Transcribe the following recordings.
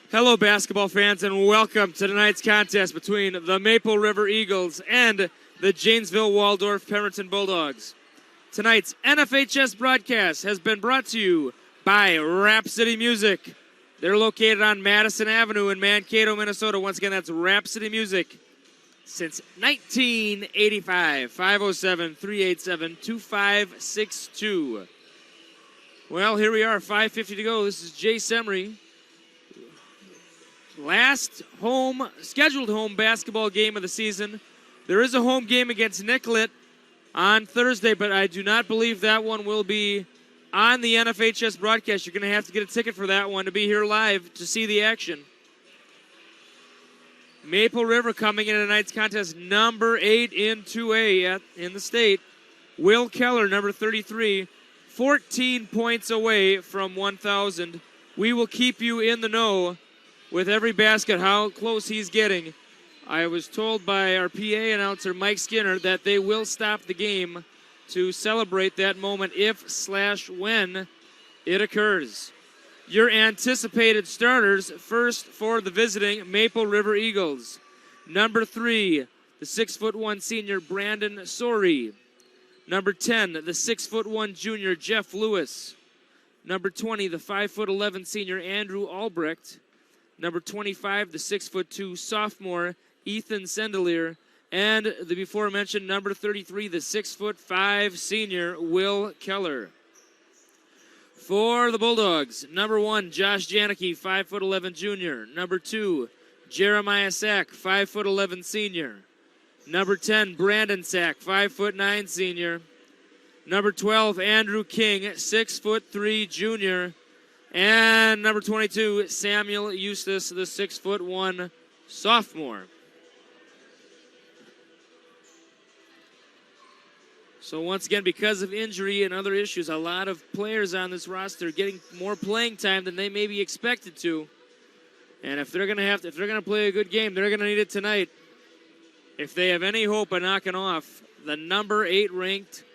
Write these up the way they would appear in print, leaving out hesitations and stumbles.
Hello, basketball fans, and welcome to tonight's contest between the Maple River Eagles and the Janesville Waldorf Pemberton Bulldogs. Tonight's NFHS broadcast has been brought to you by Rhapsody Music. They're located on Madison Avenue in Mankato, Minnesota. Once again, that's Rhapsody Music since 1985. 507-387-2562. Well, here we are, 5:50 to go. This is Jay Semry. Last scheduled home basketball game of the season. There is a home game against Nicollet on Thursday, but I do not believe that one will be on the NFHS broadcast. You're going to have to get a ticket for that one to be here live to see the action. Maple River coming into tonight's contest, number 8 in 2A in the state. Will Keller, number 33, 14 points away from 1,000. We will keep you in the know with every basket, how close he's getting. I was told by our PA announcer, Mike Skinner, that they will stop the game to celebrate that moment if/when it occurs. Your anticipated starters, first for the visiting Maple River Eagles. Number 3, the 6'1" senior Brandon Sorey. Number 10, the 6'1" junior Jeff Lewis. Number 20, the 5'11" senior Andrew Albrecht. Number 25, the 6'2" sophomore, Ethan Sendelier. And the before-mentioned number 33, the 6'5" senior, Will Keller. For the Bulldogs, number 1, Josh Janicki, 5'11" junior. Number 2, Jeremiah Sack, 5'11" senior. Number 10, Brandon Sack, 5'9" senior. Number 12, Andrew King, 6'3" junior. And number 22, Samuel Eustace, the 6'1" sophomore. So once again, because of injury and other issues, a lot of players on this roster getting more playing time than they may be expected to. And if they're going to play a good game, they're going to need it tonight. If they have any hope of knocking off the number 8 ranked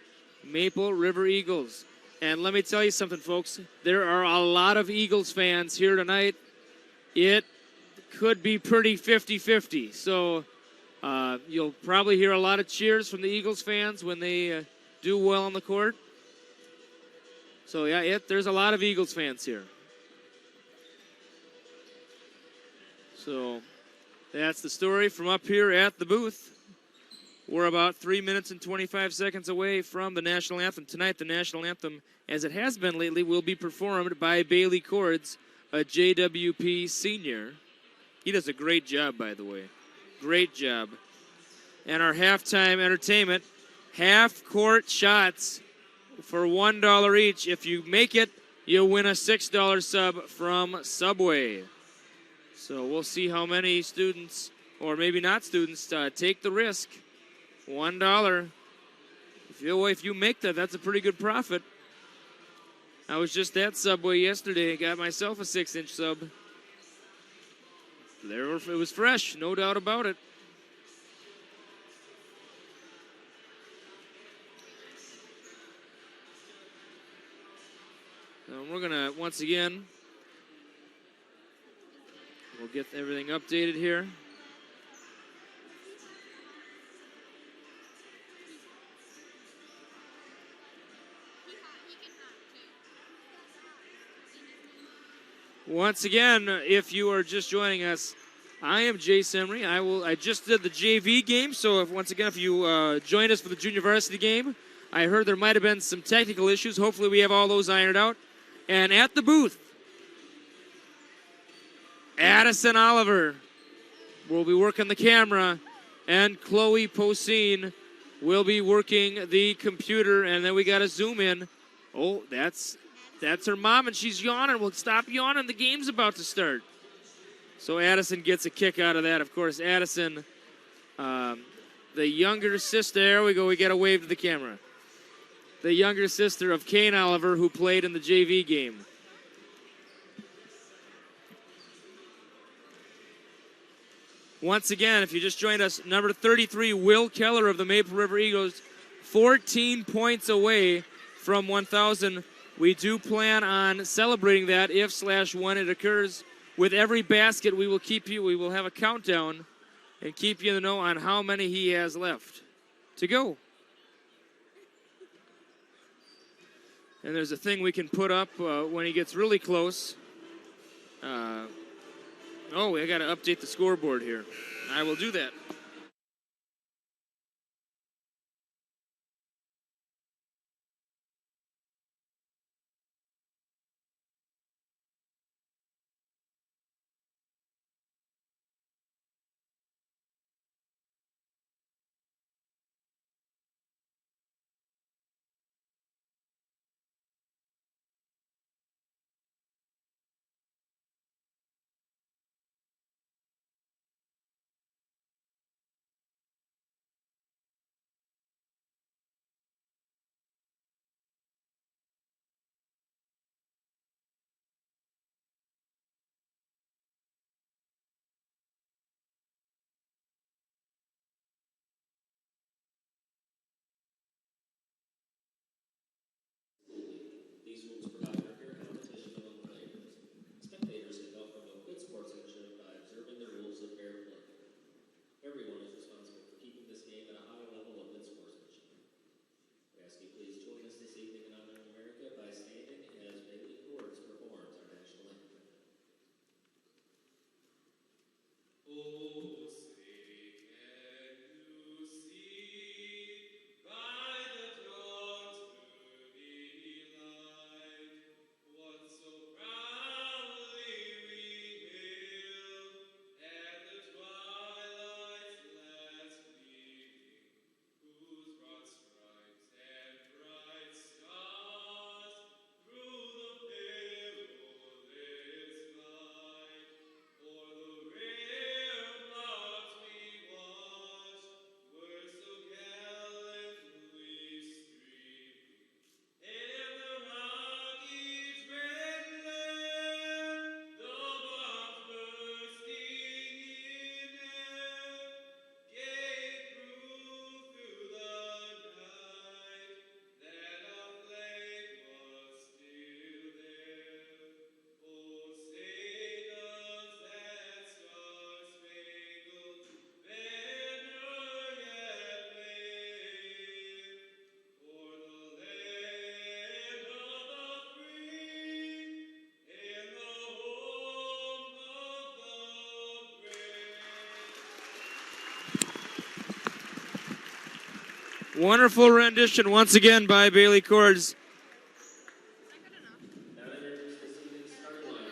Maple River Eagles. And let me tell you something, folks. There are a lot of Eagles fans here tonight. It could be pretty 50-50. So you'll probably hear a lot of cheers from the Eagles fans when they do well on the court. So, yeah, there's a lot of Eagles fans here. So that's the story from up here at the booth. We're about 3 minutes and 25 seconds away from the national anthem. Tonight, the national anthem, as it has been lately, will be performed by Bailey Cords, a JWP senior. He does a great job, by the way. Great job. And our halftime entertainment, half-court shots for $1 each. If you make it, you'll win a $6 sub from Subway. So we'll see how many students, or maybe not students, take the risk. $1. If you make that, that's a pretty good profit. I was just at Subway yesterday and got myself a 6-inch sub. It was fresh, no doubt about it. We're going to, once again, we'll get everything updated here. Once again, if you are just joining us, I am Jay Semry. I just did the JV game, so if you joined us for the junior varsity game, I heard there might have been some technical issues. Hopefully we have all those ironed out. And at the booth, Addison Oliver will be working the camera, and Chloe Poseen will be working the computer, and then we got to zoom in. Oh, that's her mom, and she's yawning. Well, stop yawning. The game's about to start. So Addison gets a kick out of that. Of course, Addison, the younger sister. There we go. We got to wave to the camera. The younger sister of Kane Oliver, who played in the JV game. Once again, if you just joined us, number 33, Will Keller of the Maple River Eagles, 14 points away from 1,000. We do plan on celebrating that if/when it occurs. with every basket, we will have a countdown and keep you in the know on how many he has left to go. And there's a thing we can put up when he gets really close. Oh, I got to update the scoreboard here. I will do that. These rules provide for fair competition among players. Spectators can help promote good sportsmanship by observing the rules of fair play. Everyone is responsible for keeping this game at a high level of good sportsmanship. We ask you please join us this evening in Honor of America by standing as Bailey Chords performs our national anthem. Oh, say can you see by the dawn's early light what so proudly we hailed at the twilight's last gleaming, whose broad stripes and bright stars through the perilous night o'er the ramparts we watched were so gallantly streaming, and the rocky dread land, the bombs bursting in air, gave proof through the night that our flag was still there. Oh, say does that star-spangled banner yet wave o'er the land of the free and the home of the brave? Wonderful rendition once again by Bailey Chords.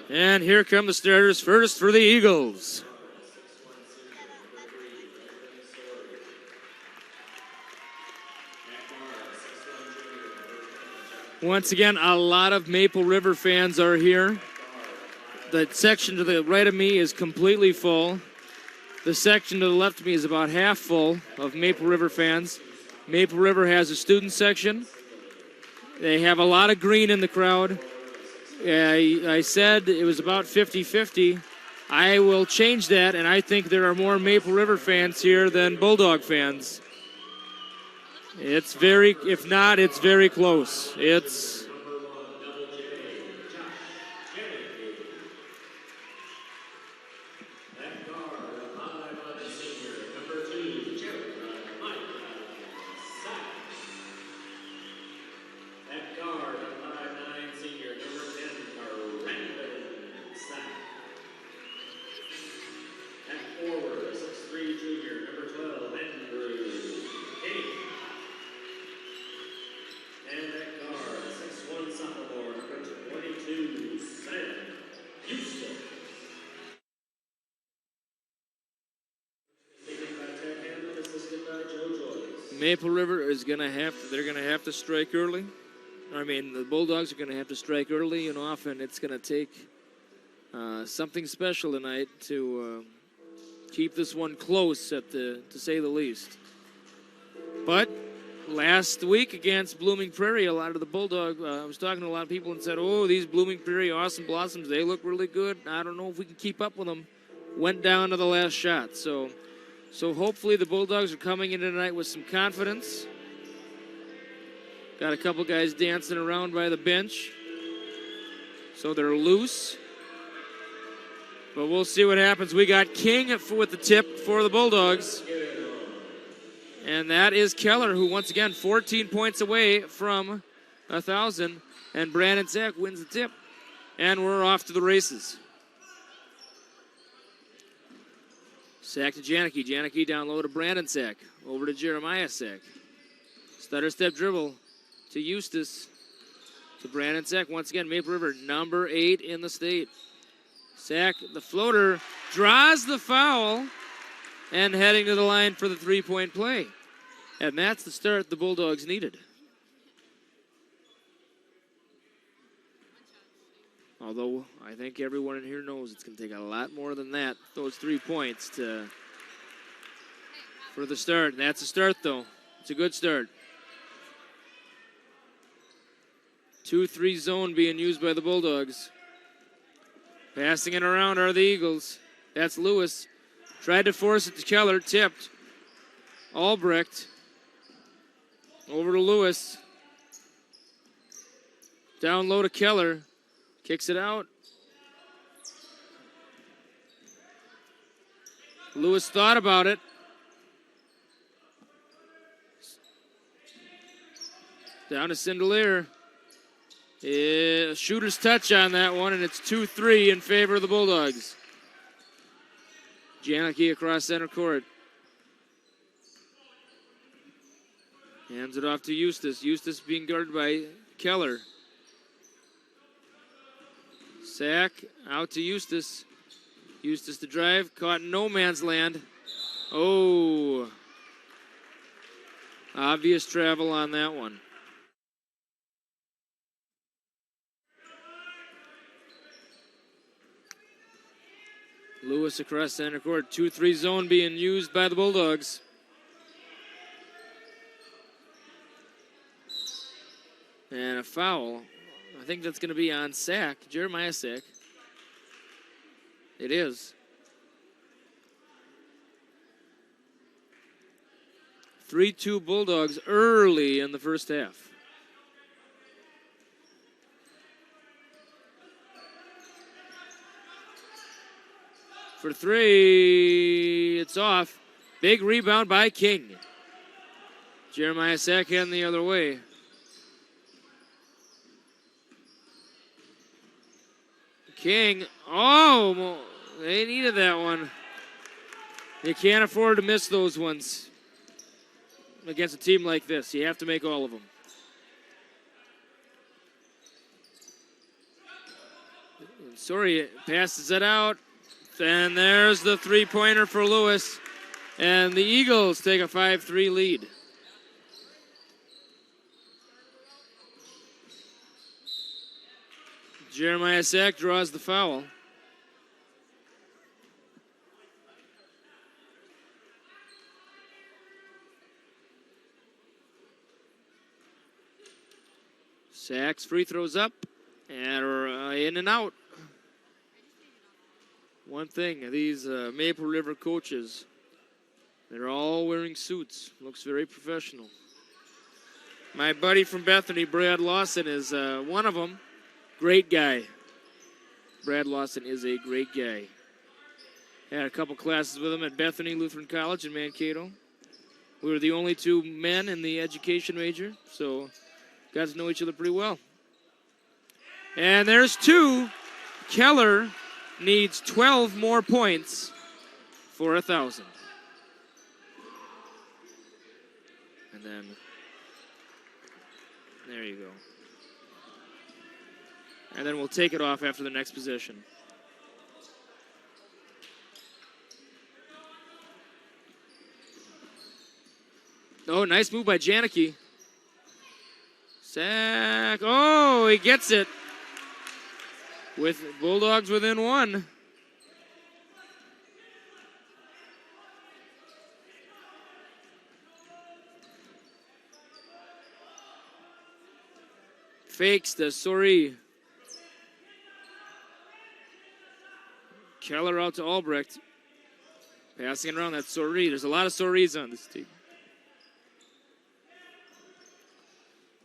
And here come the starters first for the Eagles. Once again, a lot of Maple River fans are here. The section to the right of me is completely full. The section to the left of me is about half full of Maple River fans. Maple River has a student section. They have a lot of green in the crowd. I said it was about 50-50. I will change that, and I think there are more Maple River fans here than Bulldog fans. It's very, if not, it's very close. It's Maple River is they're gonna have to strike early. I mean, the Bulldogs are gonna have to strike early and often. It's gonna take something special tonight to keep this one close, to say the least. But last week against Blooming Prairie, a lot of the Bulldog, I was talking to a lot of people and said, oh, these Blooming Prairie Awesome Blossoms, they look really good. I don't know if we can keep up with them. Went down to the last shot. So hopefully the Bulldogs are coming in tonight with some confidence. Got a couple guys dancing around by the bench. So they're loose. But we'll see what happens. We got King with the tip for the Bulldogs. And that is Keller, who once again 14 points away from 1,000. And Brandon Sack wins the tip. And we're off to the races. Sack to Janicki. Janicki down low to Brandon Sack. Over to Jeremiah Sack. Stutter step dribble to Eustace. To Brandon Sack. Once again, Maple River, number 8 in the state. Sack, the floater, draws the foul, and heading to the line for the three-point play. And that's the start the Bulldogs needed. Although I think everyone in here knows it's going to take a lot more than that, those 3 points for the start. That's a start, though. It's a good start. 2-3 zone being used by the Bulldogs. Passing it around are the Eagles. That's Lewis. Tried to force it to Keller. Tipped. Albrecht. Over to Lewis. Down low to Keller. Kicks it out. Lewis thought about it. Down to Sindelier. Shooter's touch on that one, and it's 2-3 in favor of the Bulldogs. Janicki across center court. Hands it off to Eustace. Eustace being guarded by Keller. Sack out to Eustace. Eustace to drive. Caught in no man's land. Oh. Obvious travel on that one. Lewis across center court. 2-3 zone being used by the Bulldogs. And a foul. I think that's going to be on Sack, Jeremiah Sack. It is. 3-2 Bulldogs early in the first half. For 3, it's off. Big rebound by King. Jeremiah Sack heading the other way. King, oh, they needed that one. You can't afford to miss those ones against a team like this. You have to make all of them. Sorry, passes it out. And there's the three-pointer for Lewis. And the Eagles take a 5-3 lead. Jeremiah Sack draws the foul. Sack's free throws up and in and out. One thing, these Maple River coaches, they're all wearing suits. Looks very professional. My buddy from Bethany, Brad Lawson, is one of them. Great guy. Brad Lawson is a great guy. Had a couple classes with him at Bethany Lutheran College in Mankato. We were the only 2 men in the education major, so got to know each other pretty well. And there's 2. Keller needs 12 more points for 1,000. And then, there you go. And then we'll take it off after the next possession. Oh, nice move by Janicki. Sack. Oh, he gets it. With Bulldogs within 1. Fakes to Sori. Keller out to Albrecht. Passing it around, that's Sori. There's a lot of Soris on this team.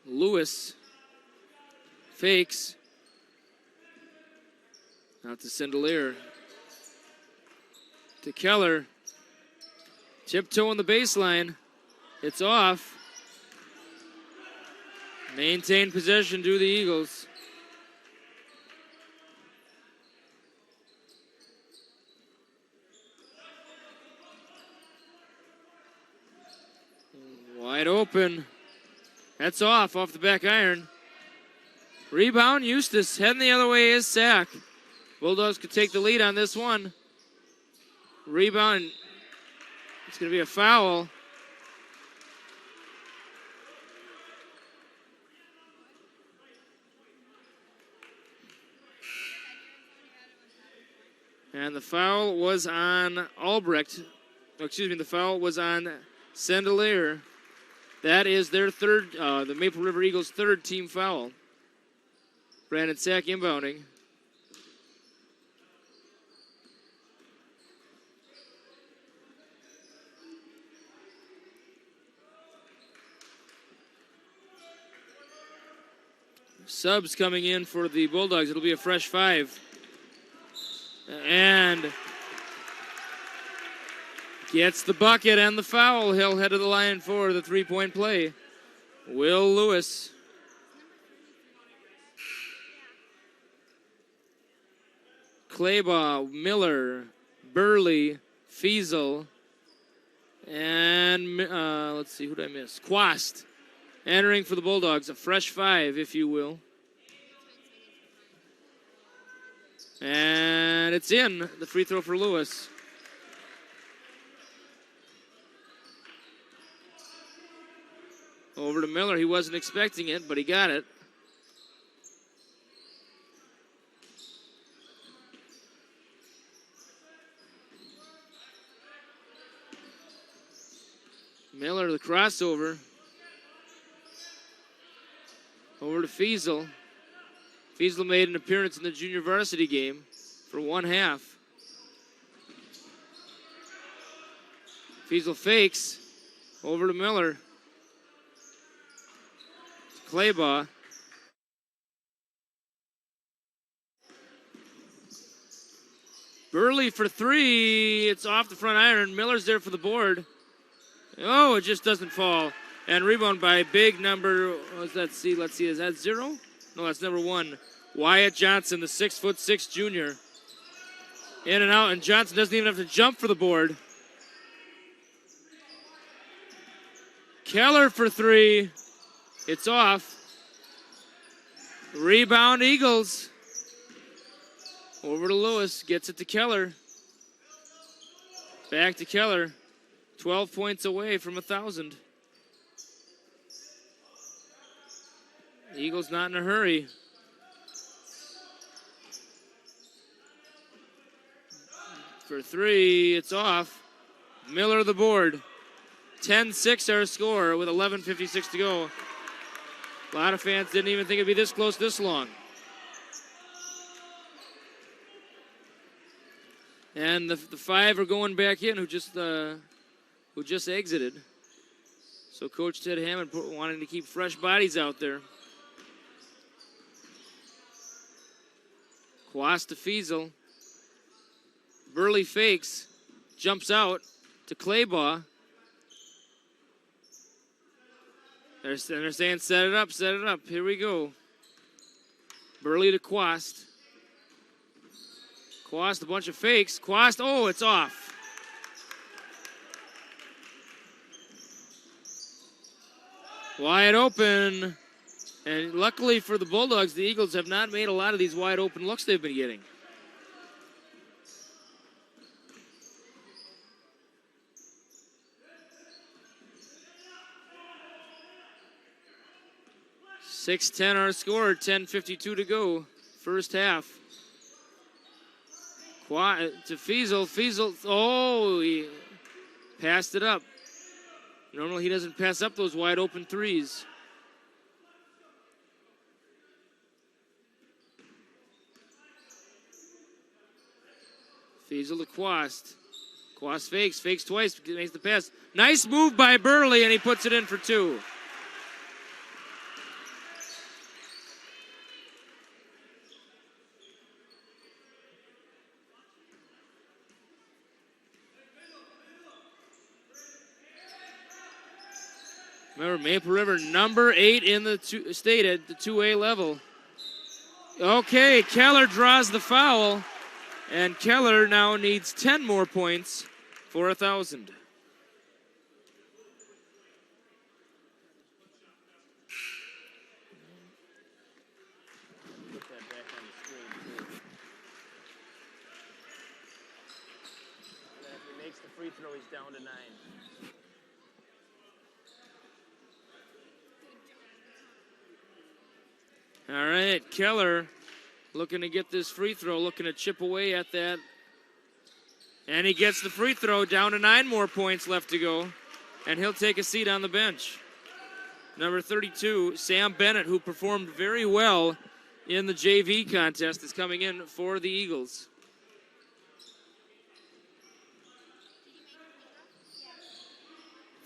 Lewis fakes. Out to Sindelier. To Keller. Tiptoe on the baseline. It's off. Maintain possession to the Eagles. Wide open. That's off the back iron. Rebound, Eustace. Heading the other way is Sack. Bulldogs could take the lead on this one. Rebound. It's going to be a foul. And the foul was on Albrecht. Oh, excuse me, the foul was on Sandelier. That is their third, the Maple River Eagles' third team foul. Brandon Sack inbounding. Subs coming in for the Bulldogs. It'll be a fresh 5. And gets the bucket and the foul. He'll head to the line for the three-point play. Will Lewis. Claybaugh, Miller, Burley, Fiesel, and let's see, who did I miss? Quast entering for the Bulldogs. A fresh 5, if you will. And it's in. The free throw for Lewis. Over to Miller. He wasn't expecting it, but he got it. Miller, the crossover. Over to Fiesel. Fiesel made an appearance in the junior varsity game for 1 half. Fiesel fakes. Over to Miller. Claybaugh. Burley for 3. It's off the front iron. Miller's there for the board. Oh, it just doesn't fall. And rebound by big number, let's see, is that 0? No, that's number 1. Wyatt Johnson, the 6'6" junior. In and out, and Johnson doesn't even have to jump for the board. Keller for 3. It's off. Rebound Eagles. Over to Lewis, gets it to Keller. Back to Keller. 12 points away from 1,000. Eagles not in a hurry. For 3, it's off. Miller the board. 10-6 our score with 11:56 to go. A lot of fans didn't even think it'd be this close this long. And the 5 are going back in who just exited. So Coach Ted Hammond wanting to keep fresh bodies out there. Quast to Fiesel. Burley fakes. Jumps out to Claybaugh. They're saying set it up, set it up. Here we go. Burley to Quast. Quast, a bunch of fakes. Quast, oh, it's off. Wide open. And luckily for the Bulldogs, the Eagles have not made a lot of these wide open looks they've been getting. .610 our score, 10:52 to go, first half. To Fiesel. Fiesel, oh, he passed it up. Normally he doesn't pass up those wide open threes. Fiesel to Quast. Quast fakes twice, makes the pass. Nice move by Burley, and he puts it in for 2. Remember, Maple River number 8 in the state at the 2A level. Okay, Keller draws the foul, and Keller now needs 10 more points for 1,000. Put that back on the screen, too. And if he makes the free throw, he's down to 9. All right, Keller looking to get this free throw, looking to chip away at that. And he gets the free throw, down to 9 more points left to go. And he'll take a seat on the bench. Number 32, Sam Bennett, who performed very well in the JV contest, is coming in for the Eagles.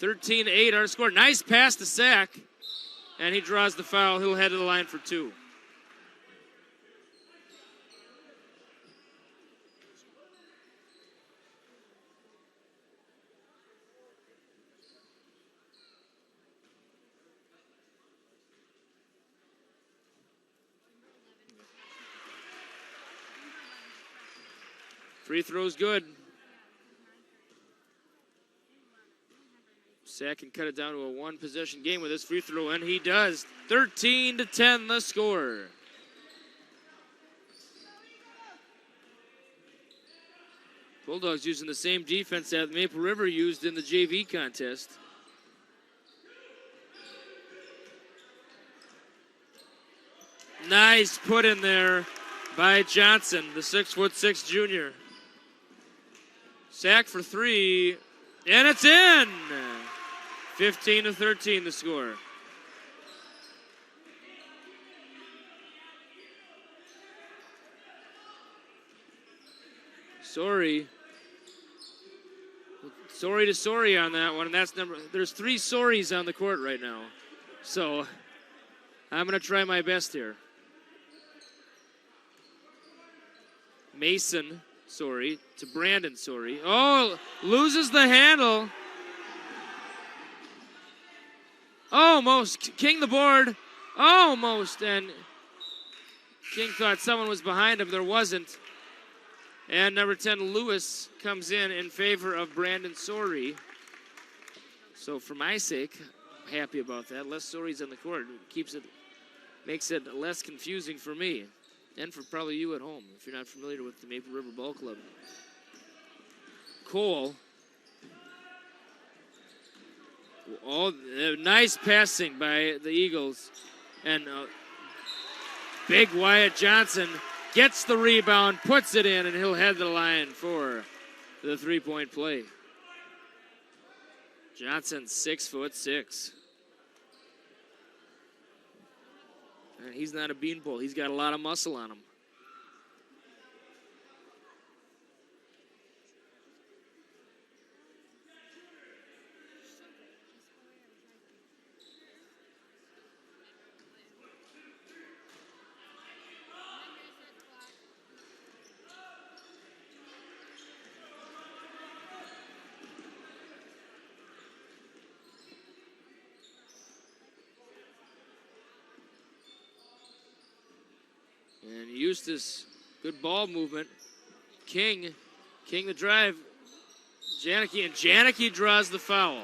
(13-8) our score. Nice pass to Sack. And he draws the foul. He'll head to the line for 2. Free throw's good. Sack can cut it down to a 1-possession game with this free throw, and he does. 13-10 the score. Bulldogs using the same defense that Maple River used in the JV contest. Nice put in there by Johnson, the 6'6" junior. Sack for 3, and it's in. 15-13 the score. Sorry to sorry on that one, and that's there's 3 sorries on the court right now. So I'm gonna try my best here. Mason, sorry, to Brandon, sorry. Oh, loses the handle. Almost. King the board. Almost. And King thought someone was behind him. There wasn't. And number 10, Lewis, comes in favor of Brandon Sorey. So for my sake, I'm happy about that. Less Sorey's on the court. Makes it less confusing for me. And for probably you at home, if you're not familiar with the Maple River Ball Club. Cole. Oh, nice passing by the Eagles. And big Wyatt Johnson gets the rebound, puts it in, and he'll head the line for the 3-point play. Johnson, 6'6". And he's not a beanpole. He's got a lot of muscle on him. And Eustace, good ball movement. King the drive. Janicki, and Janicki draws the foul.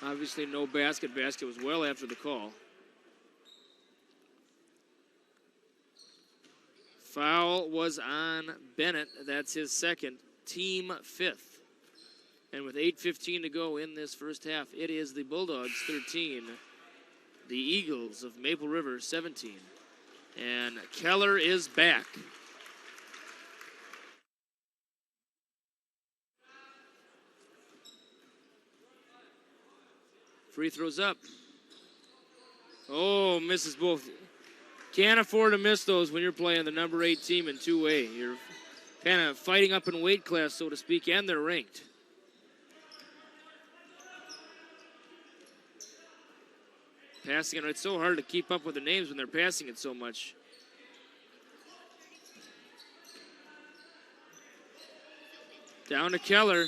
Obviously no basket. Basket was well after the call. Foul was on Bennett. That's his second, team 5th. And with 8:15 to go in this first half, it is the Bulldogs 13, the Eagles of Maple River 17. And Keller is back. Free throws up. Oh, misses both. Can't afford to miss those when you're playing the number 8 team in 2A. You're kind of fighting up in weight class, so to speak, and they're ranked. Passing it, it's so hard to keep up with the names when they're passing it so much. Down to Keller.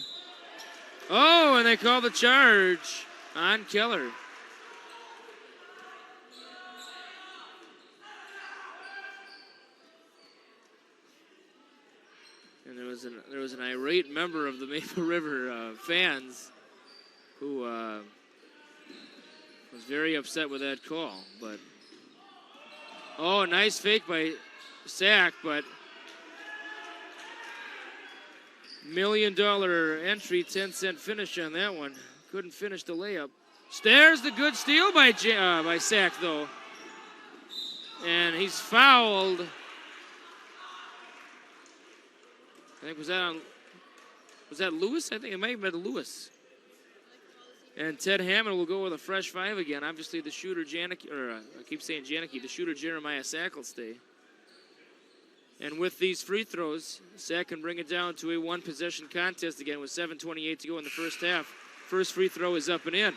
Oh, and they call the charge on Keller. And there was an irate member of the Maple River fans who was very upset with that call. But oh, nice fake by Sack, but $1 million entry, 10-cent finish on that one. Couldn't finish the layup. There's the good steal by Sack, though. And he's fouled. I think was that Lewis? I think it may have been Lewis. And Ted Hammond will go with a fresh 5 again. Obviously, the shooter I keep saying Janicki, the shooter Jeremiah Sack will stay. And with these free throws, Sack can bring it down to a one-possession contest again with 7:28 to go in the first half. First free throw is up and in.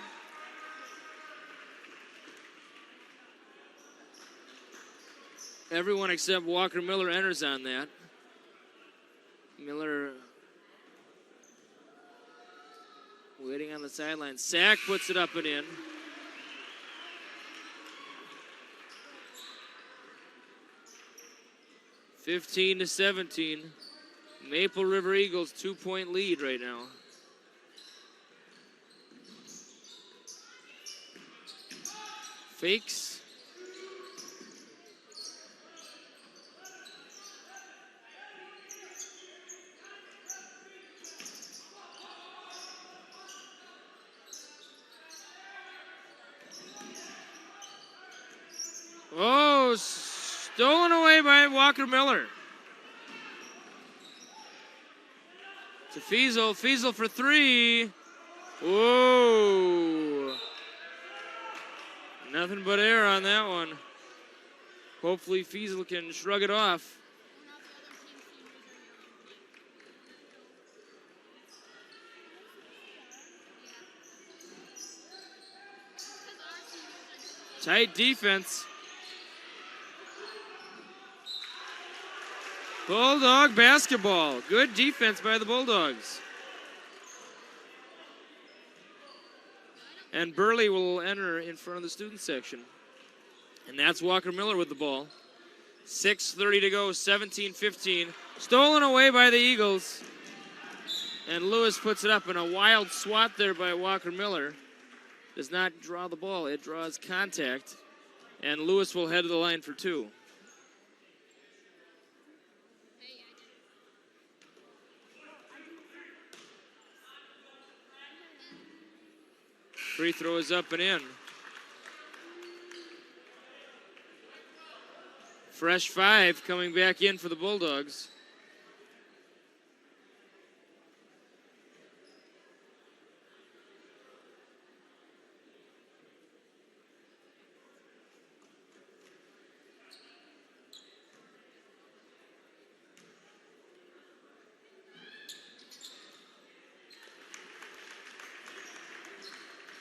Everyone except Walker Miller enters on that. Miller waiting on the sideline. Sack puts it up and in. (15-17). Maple River Eagles 2-point lead right now. Fakes. Oh, stolen away by Walker Miller. To Fiesel. Fiesel for 3. Whoa. Nothing but air on that one. Hopefully Fiesel can shrug it off. Tight defense. Bulldog basketball. Good defense by the Bulldogs. And Burley will enter in front of the student section. And that's Walker Miller with the ball. 6:30 to go, 17-15. Stolen away by the Eagles. And Lewis puts it up in a wild swat there by Walker Miller. Does not draw the ball, it draws contact. And Lewis will head to the line for 2. Free throw is up and in. Fresh 5 coming back in for the Bulldogs.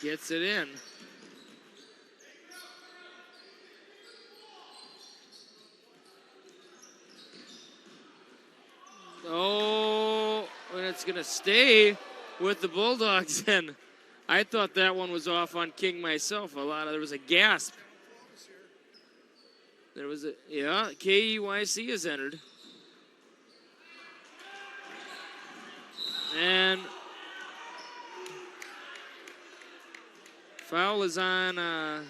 Gets it in. Oh, and it's going to stay with the Bulldogs. And I thought that one was off on King myself. There was a gasp. There was KEYC has entered. And foul is on, is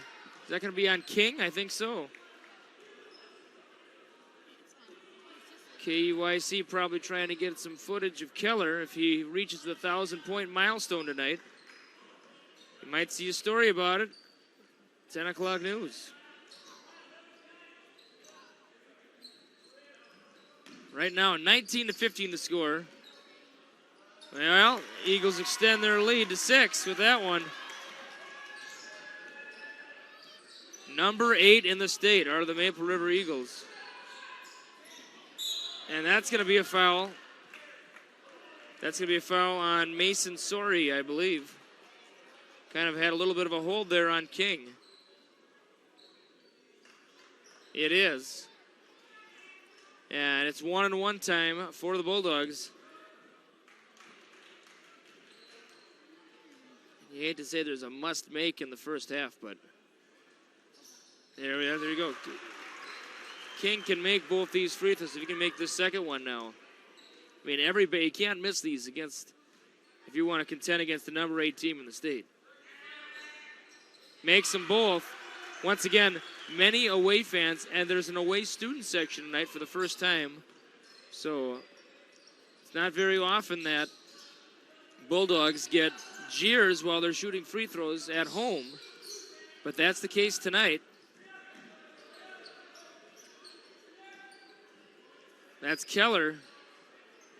that going to be on King? I think so. KEYC probably trying to get some footage of Keller if he reaches the 1,000-point milestone tonight. You might see a story about it. 10 o'clock news. Right now, 19-15 to score. Well, Eagles extend their lead to 6 with that one. Number 8 in the state are the Maple River Eagles. And that's going to be a foul. That's going to be a foul on Mason Sorey, I believe. Kind of had a little bit of a hold there on King. It is. And it's 1-on-1 time for the Bulldogs. You hate to say there's a must make in the first half, but there we are. There you go. King can make both these free throws. If he can make this second one now. I mean, everybody, you can't miss these against, if you want to contend against the number 8 team in the state. Makes them both. Once again, many away fans, and there's an away student section tonight for the first time. So it's not very often that Bulldogs get jeers while they're shooting free throws at home, but that's the case tonight. That's Keller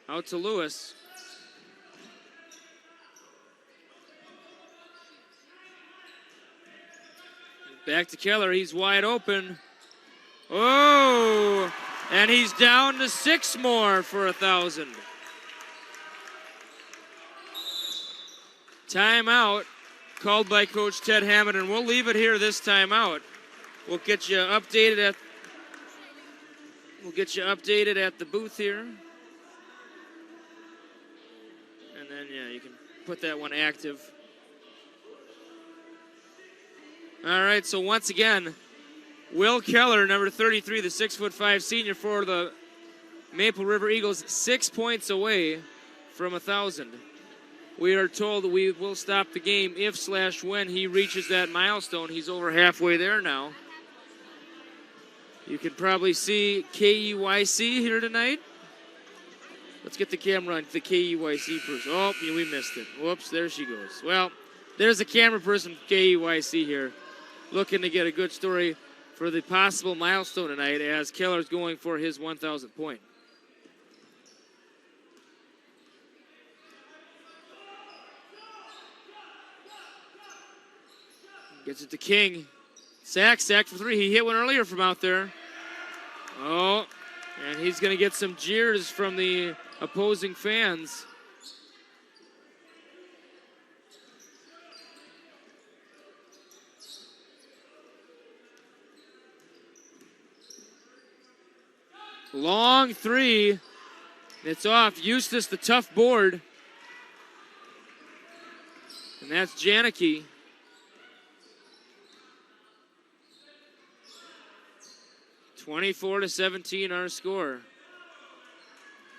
out to Lewis. Back to Keller. He's wide open. Oh, and he's down to 6 more for 1,000. Timeout called by Coach Ted Hammond, and we'll leave it here this timeout. We'll get you updated at the booth here. And then, yeah, you can put that one active. All right, so once again, Will Keller, number 33, the 6'5" senior for the Maple River Eagles, 6 points away from 1,000. We are told we will stop the game if/when he reaches that milestone. He's over halfway there now. You can probably see KEYC here tonight. Let's get the camera on the KEYC person. Oh, yeah, we missed it. Whoops, there she goes. Well, there's a camera person from KEYC here, looking to get a good story for the possible milestone tonight as Keller's going for his 1,000th point. Gets it to King. Sack for 3. He hit one earlier from out there. Oh, and he's going to get some jeers from the opposing fans. Long 3. It's off. Eustace, the tough board. And that's Janicki. 24-17 our score.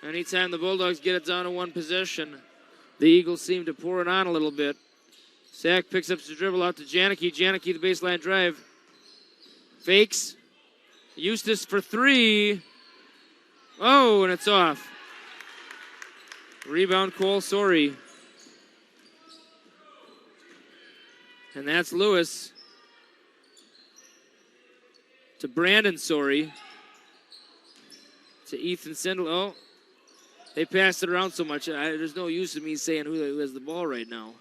Anytime the Bulldogs get it down to one possession, the Eagles seem to pour it on a little bit. Sack picks up the dribble out to Janicki. Janicki, the baseline drive. Fakes. Eustace for 3. Oh, and it's off. Rebound, Cole Sorey. And that's Lewis. To Brandon Sorey. To Ethan Sindel. Oh, they passed it around so much. There's no use of me saying who has the ball right now.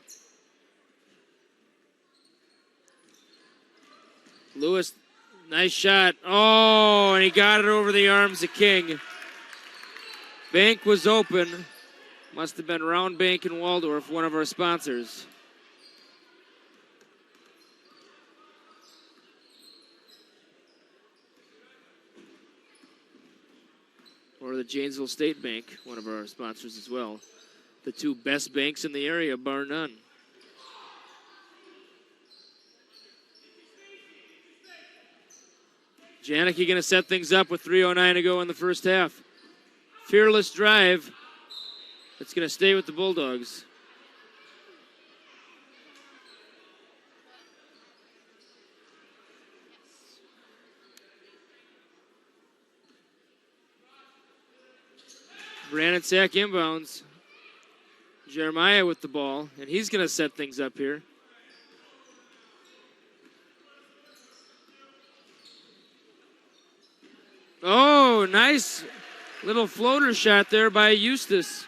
Lewis, nice shot. Oh, and he got it over the arms of King. Bank was open. Must have been Round Bank in Waldorf, one of our sponsors. Or the Janesville State Bank, one of our sponsors as well. The two best banks in the area, bar none. Janicki going to set things up with 3:09 to go in the first half. Fearless drive. It's going to stay with the Bulldogs. Brandon Sack inbounds. Jeremiah with the ball, and he's going to set things up here. Oh, nice little floater shot there by Eustace.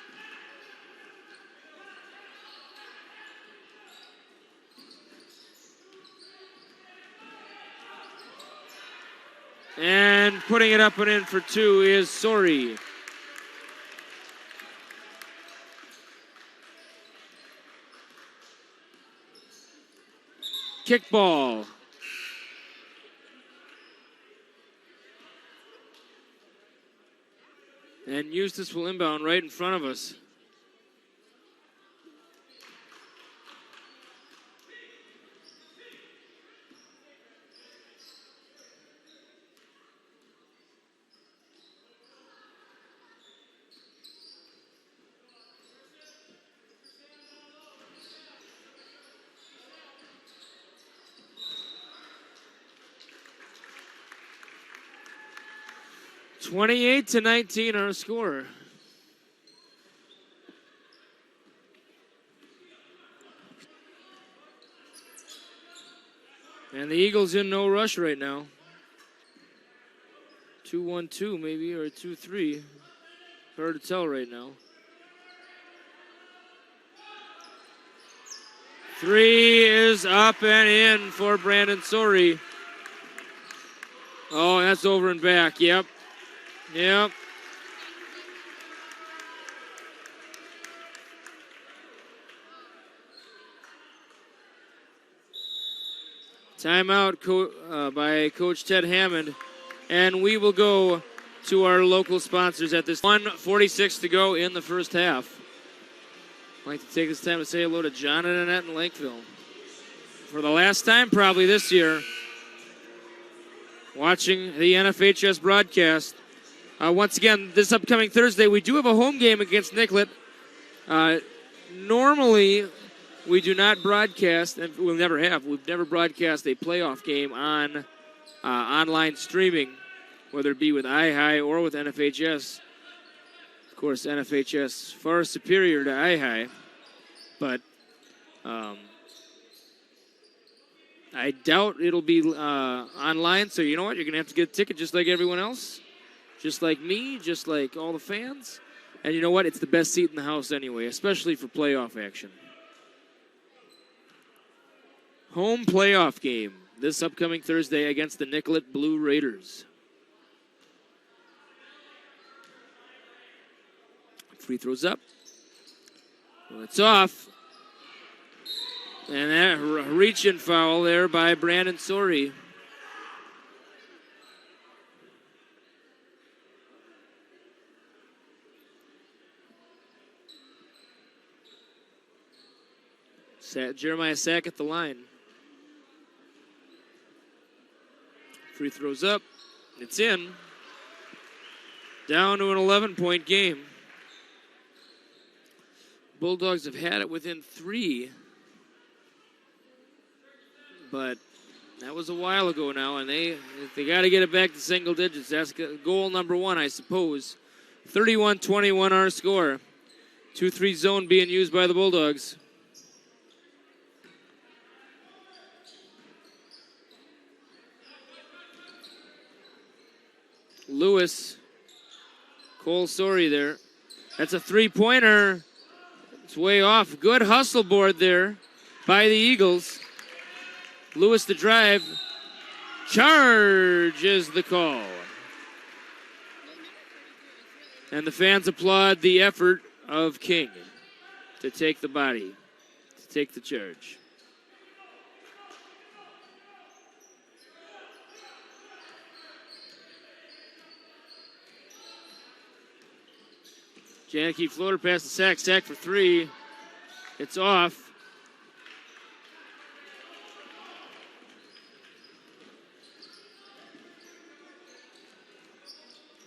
And putting it up and in for 2 is Sorey. Kickball. And Eustace will inbound right in front of us. 28-19 our score. And the Eagles in no rush right now. 2-1-2 maybe, or 2-3. Hard to tell right now. 3 is up and in for Brandon Sorey. Oh, that's over and back. Yep. Yep. Timeout by Coach Ted Hammond. And we will go to our local sponsors at this 1:46 to go in the first half. I'd like to take this time to say hello to John and Annette in Lakeville. For the last time probably this year, watching the NFHS broadcast. Once again, this upcoming Thursday, we do have a home game against Nicollet. Normally, we do not broadcast, and we'll never have. We've never broadcast a playoff game on online streaming, whether it be with iHigh or with NFHS. Of course, NFHS far superior to iHigh, but I doubt it'll be online. So you know what? You're going to have to get a ticket just like everyone else, just like me, just like all the fans. And you know what? It's the best seat in the house anyway, especially for playoff action. Home playoff game this upcoming Thursday against the Nicollet Blue Raiders. Free throws up. Well, it's off. And that reach-in foul there by Brandon Sorey. Jeremiah Sack at the line. Free throws up. It's in. Down to an 11-point game. Bulldogs have had it within 3. But that was a while ago now, and they got to get it back to single digits. That's goal number 1, I suppose. 31-21 our score. 2-3 zone being used by the Bulldogs. Lewis. Cole Sorey there. That's a three-pointer. It's way off. Good hustle board there by the Eagles. Lewis to drive. Charge is the call. And the fans applaud the effort of King to take the body, to take the charge. Janicki floater past the Sack. Sack for 3. It's off.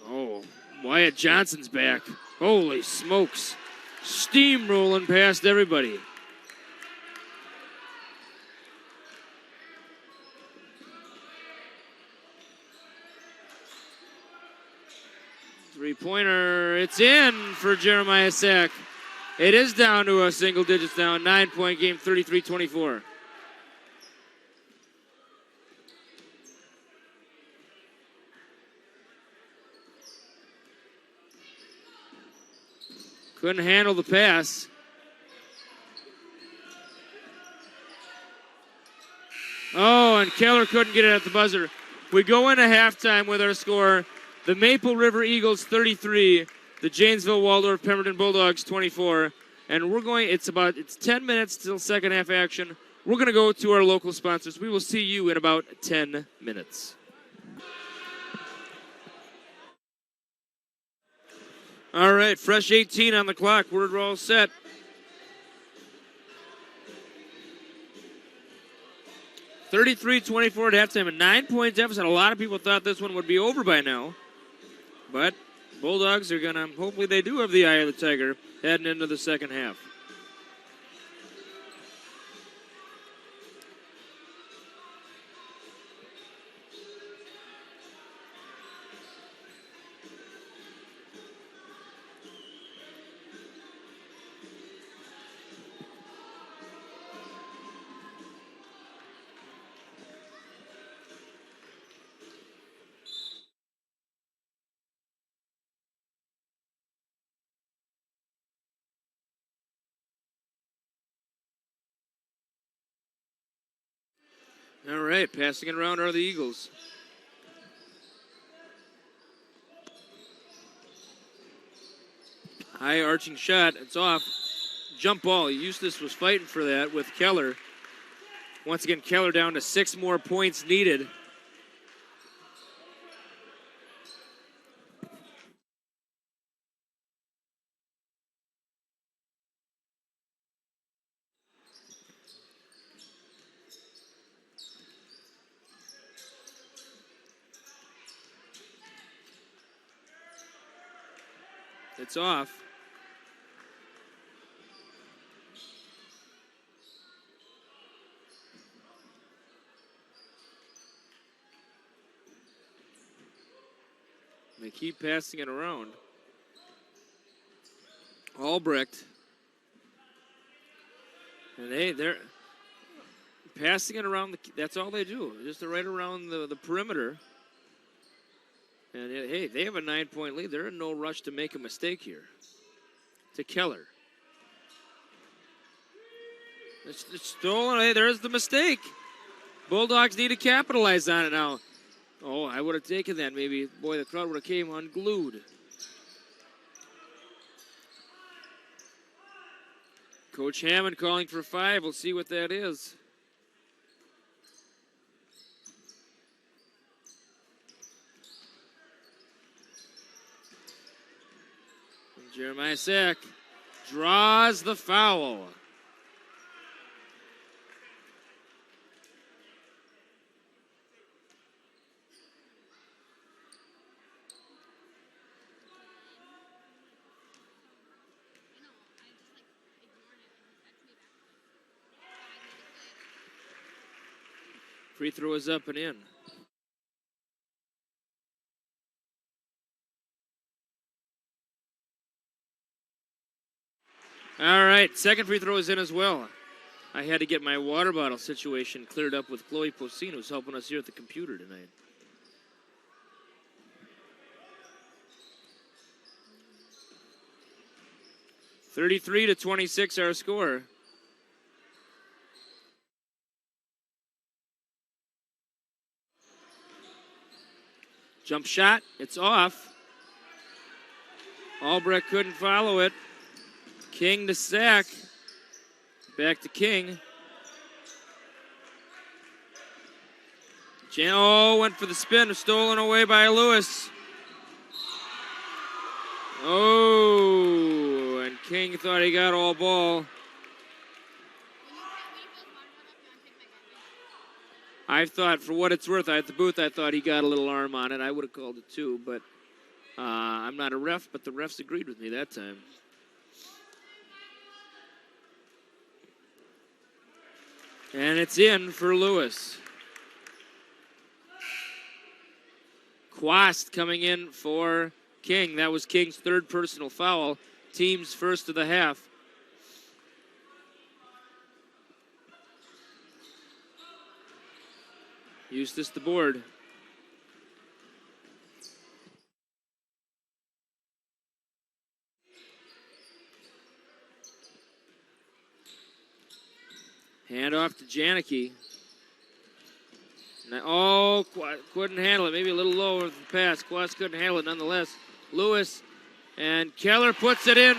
Oh, Wyatt Johnson's back. Holy smokes. Steamrolling past everybody. Three-pointer, it's in for Jeremiah Sack. It is down to a single digits now, 9-point game, 33-24. Couldn't handle the pass. Oh, and Keller couldn't get it at the buzzer. We go into halftime with our score. The Maple River Eagles 33, the Janesville Waldorf Pemberton Bulldogs 24. And it's 10 minutes till second half action. We're going to go to our local sponsors. We will see you in about 10 minutes. All right, fresh 18 on the clock. We're all set. (33-24) at halftime, a 9-point deficit. A lot of people thought this one would be over by now. But Bulldogs are going to, hopefully they do have the eye of the tiger heading into the second half. All right, passing it around are the Eagles. High arching shot. It's off. Jump ball. Eustace was fighting for that with Keller. Once again, Keller down to 6 more points needed. It's off. They keep passing it around. Albrecht. And they're passing it around. That's all they do. Just right around the perimeter. And hey, they have a 9-point lead. They're in no rush to make a mistake here. To Keller. It's stolen. Hey, there's the mistake. Bulldogs need to capitalize on it now. Oh, I would have taken that maybe. Boy, the crowd would have came unglued. Coach Hammond calling for 5. We'll see what that is. And Jeremiah Sack draws the foul. Free throw is up and in. All right, second free throw is in as well. I had to get my water bottle situation cleared up with Chloe Posino, who's helping us here at the computer tonight. (33-26) our score. Jump shot, it's off. Albrecht couldn't follow it. King to Sack. Back to King. Went for the spin, stolen away by Lewis. Oh, and King thought he got all ball. I thought, for what it's worth, at the booth, I thought he got a little arm on it. I would have called it too, but I'm not a ref, but the refs agreed with me that time. And it's in for Lewis. Quast coming in for King. That was King's 3rd personal foul. Team's first of the half. Eustace the board. Hand off to Janicki. Couldn't handle it. Maybe a little low with the pass. Quast couldn't handle it nonetheless. Lewis and Keller puts it in.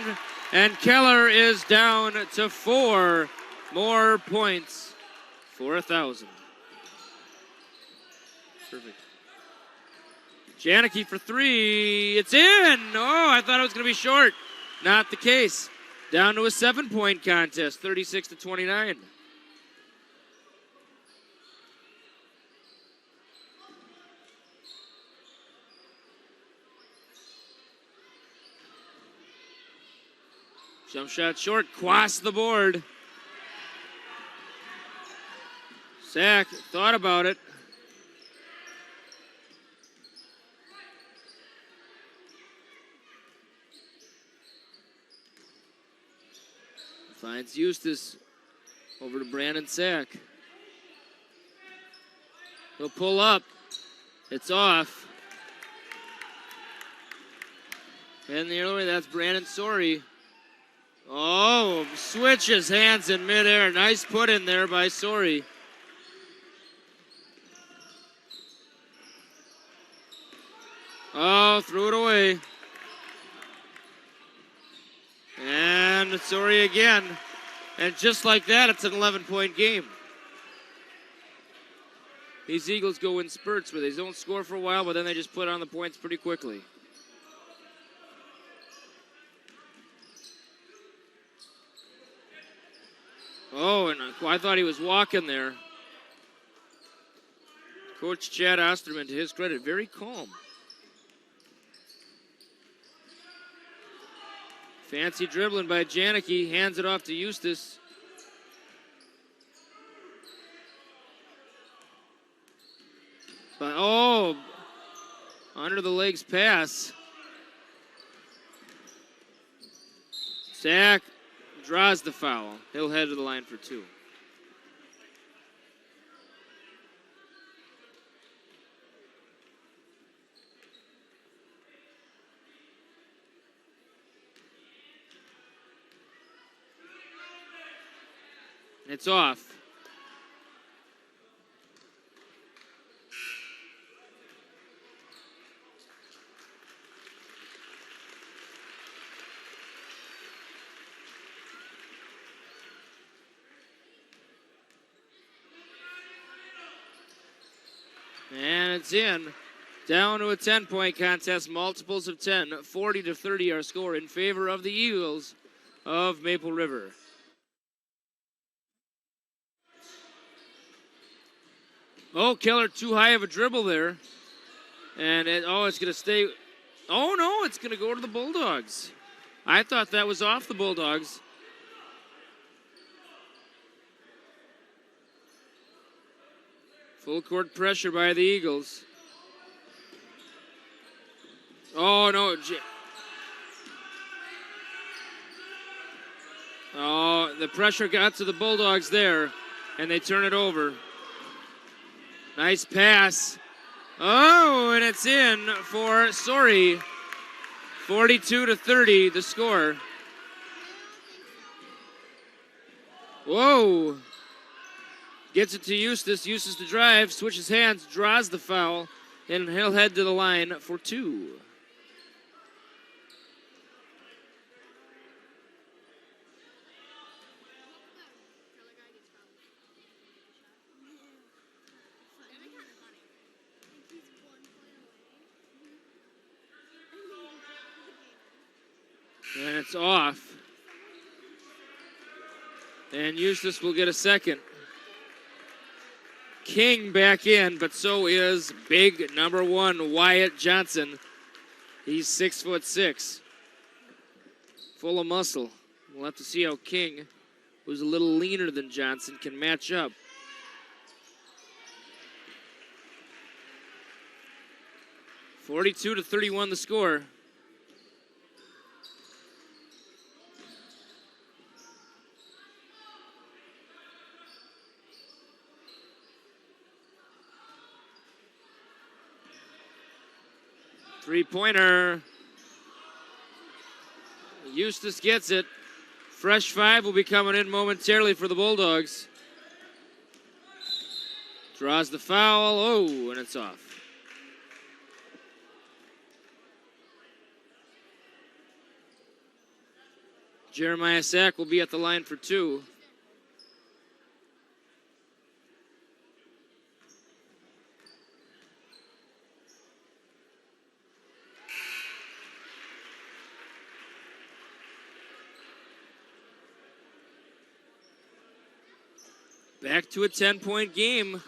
And Keller is down to 4 more points for 1,000. Perfect. Janicki for 3. It's in. Oh, I thought it was going to be short. Not the case. Down to a 7-point contest, 36-29. Jump shot short. Quast the board. Sack thought about it. Finds Eustace over to Brandon Sack. He'll pull up. It's off. And the early, that's Brandon Sorey. Oh, switches hands in midair. Nice put in there by Sorey. foul, threw it away. And Sorry again. And just like that, it's an 11-point game. These Eagles go in spurts where they don't score for a while, but then they just put on the points pretty quickly. Oh, and I thought he was walking there. Coach Chad Osterman, to his credit, very calm. Fancy dribbling by Janicki, hands it off to Eustace. But, oh, under the legs pass. Sack draws the foul. He'll head to the line for 2. It's off. And it's in. Down to a 10-point contest, multiples of 10. 40-30 our score in favor of the Eagles of Maple River. Oh, Keller too high of a dribble there. And it's going to stay. Oh, no, it's going to go to the Bulldogs. I thought that was off the Bulldogs. Full court pressure by the Eagles. Oh, no. Oh, the pressure got to the Bulldogs there, and they turn it over. Nice pass. Oh, and it's in for Sorry. 42-30, the score. Whoa. Gets it to Eustace. Eustace to drive, switches hands, draws the foul, and he'll head to the line for 2. And it's off. And Eustace will get a second. King back in, but so is big number 1, Wyatt Johnson. He's 6'6", full of muscle. We'll have to see how King, who's a little leaner than Johnson, can match up. (42-31) the score. Three-pointer. Eustace gets it. Fresh 5 will be coming in momentarily for the Bulldogs. Draws the foul. Oh, and it's off. Jeremiah Sack will be at the line for 2. Back to a 10-point game.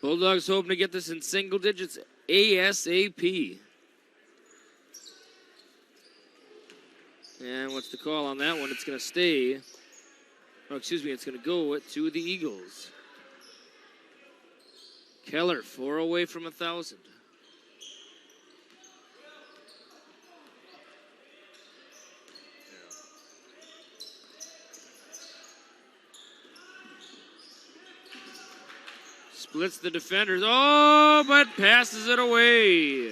Bulldogs hoping to get this in single digits ASAP. And what's the call on that one? It's going to stay. Oh, excuse me, it's going to go to the Eagles. Keller, 4 away from 1,000. Splits the defenders. Oh, but passes it away.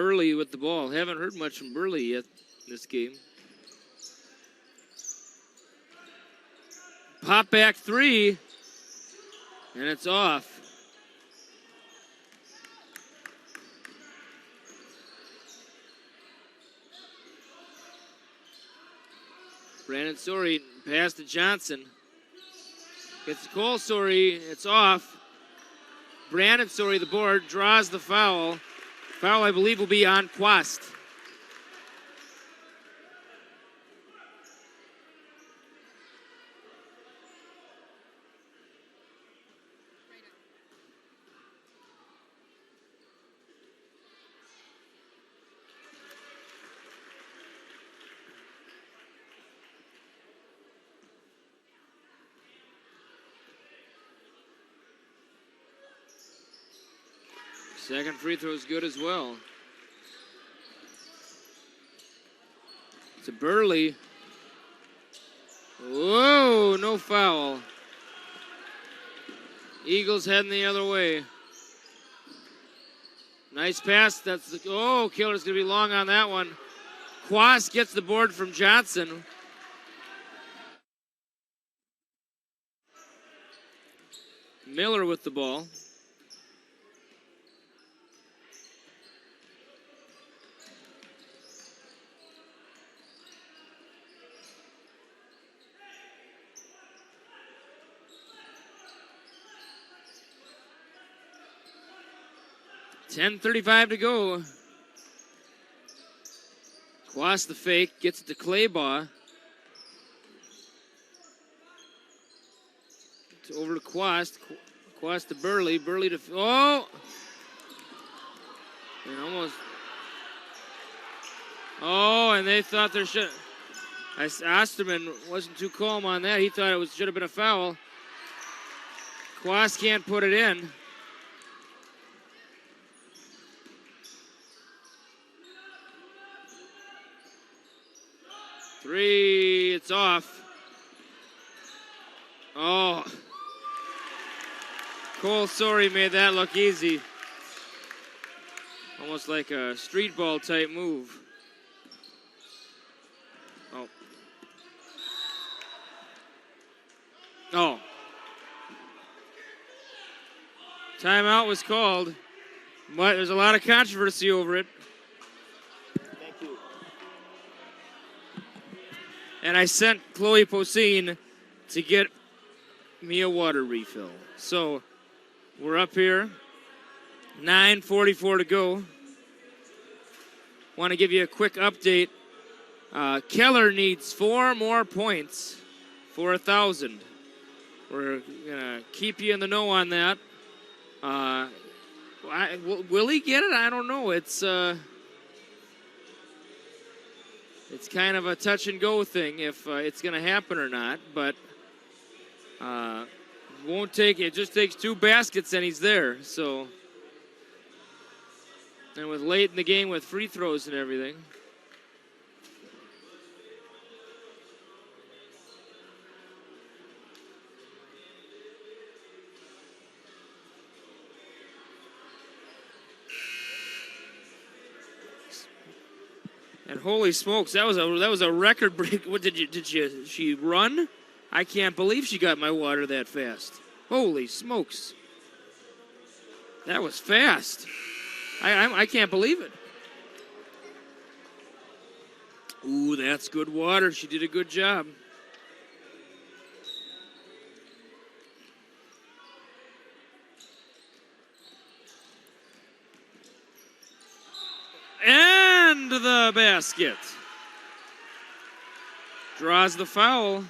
Burley with the ball. Haven't heard much from Burley yet this game. Pop back three, and it's off. Brandon Story pass to Johnson. It's Cole Story. It's off. Brandon Story, the board, draws the foul. Foul, I believe, will be on Quast. Second free throw is good as well. To Burley. Whoa, no foul. Eagles heading the other way. Nice pass. That's the, oh, Keller's going to be long on that one. Quast gets the board from Johnson. Miller with the ball. .35 to go. Quast the fake, gets it to Claybaugh. Over to Quast. Quast to Burley. Burley to, oh! And almost. Oh, and they thought there should. Osterman wasn't too calm on that. He thought it should have been a foul. Quast can't put it in. Three, it's off. Oh. Cole Sorey made that look easy. Almost like a street ball type move. Oh. Oh. Timeout was called, but there's a lot of controversy over it. Thank you. And I sent Chloe Poseen to get me a water refill. So we're up here, 9:44 to go. Want to give you a quick update. Keller needs 4 more points for 1,000. We're going to keep you in the know on that. Will he get it? I don't know. It's kind of a touch and go thing if it's going to happen or not, but won't take it. Just takes 2 baskets and he's there. So, and with late in the game with free throws and everything. And holy smokes, that was a record break. What did she run? I can't believe she got my water that fast. Holy smokes. That was fast. I can't believe it. Ooh, that's good water. She did a good job. And the basket. Draws the foul.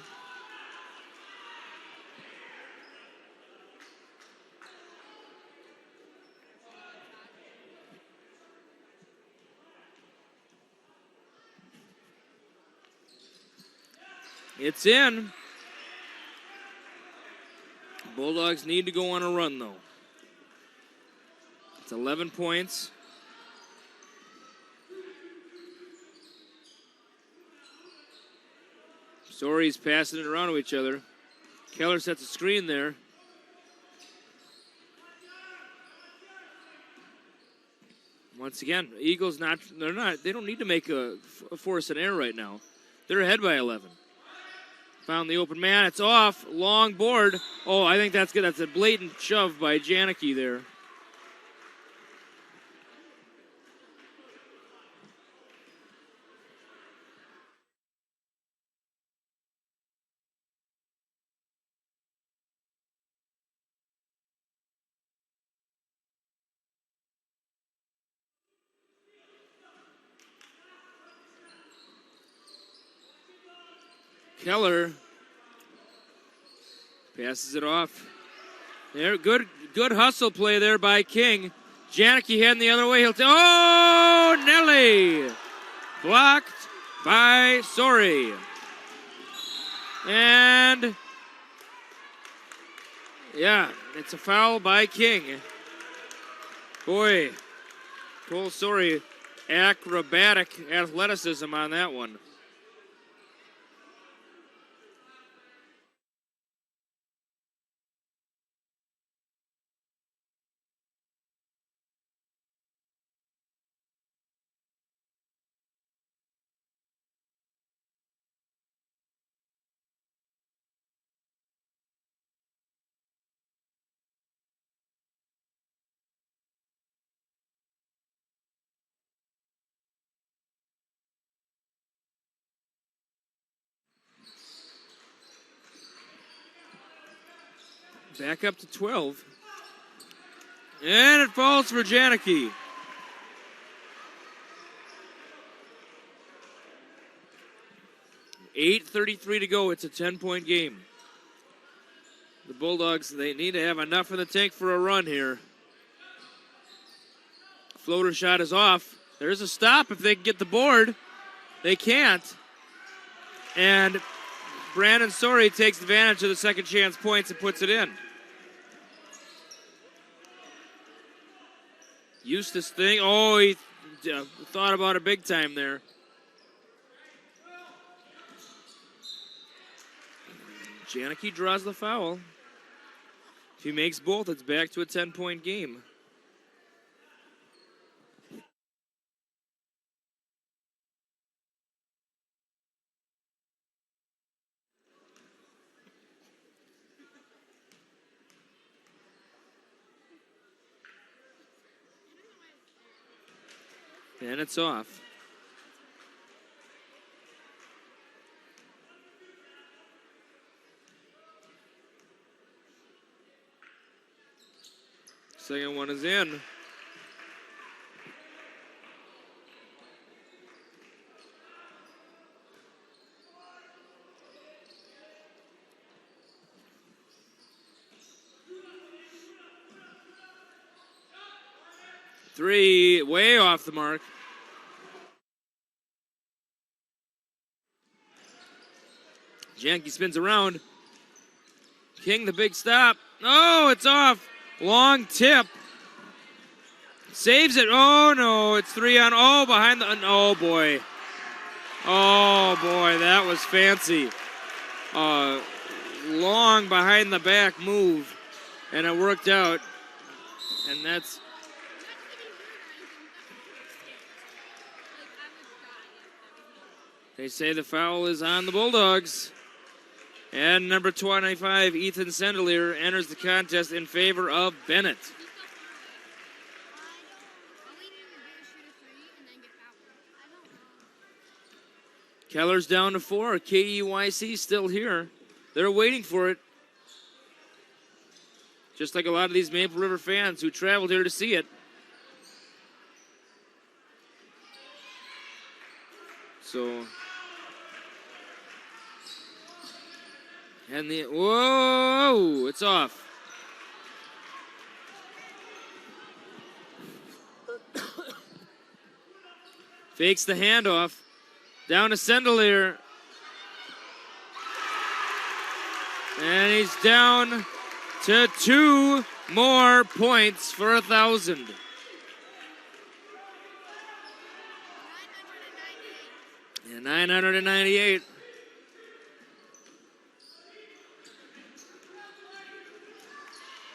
It's in. Bulldogs need to go on a run, though. It's 11 points. Story's passing it around to each other. Keller sets a screen there. Once again, Eagles they don't need to make force an error right now. They're ahead by 11. Found the open man. It's off. Long board. Oh, I think that's good. That's a blatant shove by Janicki there. Keller passes it off. There, good hustle play there by King. Janicki heading the other way. Oh, Nelly! Blocked by Sori. And, yeah, it's a foul by King. Boy, Cole Sori, acrobatic athleticism on that one. Back up to 12. And it falls for Janicki. $8:33 to go. It's a 10-point game. The Bulldogs, they need to have enough in the tank for a run here. Floater shot is off. There's a stop if they can get the board. They can't. And Brandon Sori takes advantage of the second chance points and puts it in. Eustace thing. Oh, he thought about it big time there. Janicki draws the foul. If he makes both, it's back to a 10-point game. And it's off. Second one is in. Three, way off the mark. Janicki spins around. King, the big stop. Oh, it's off. Long tip. Saves it. Oh, no. It's 3 on. Oh, behind the. Oh, boy. Oh, boy. That was fancy. Long behind the back move. And it worked out. And that's. They say the foul is on the Bulldogs. And number 25, Ethan Sendelier, enters the contest in favor of Bennett. Keller's down to 4. KEYC still here. They're waiting for it. Just like a lot of these Maple River fans who traveled here to see it. So... And the, whoa, it's off. Fakes the handoff. Down to Sendelier. And he's down to 2 more points for 1,000. 998.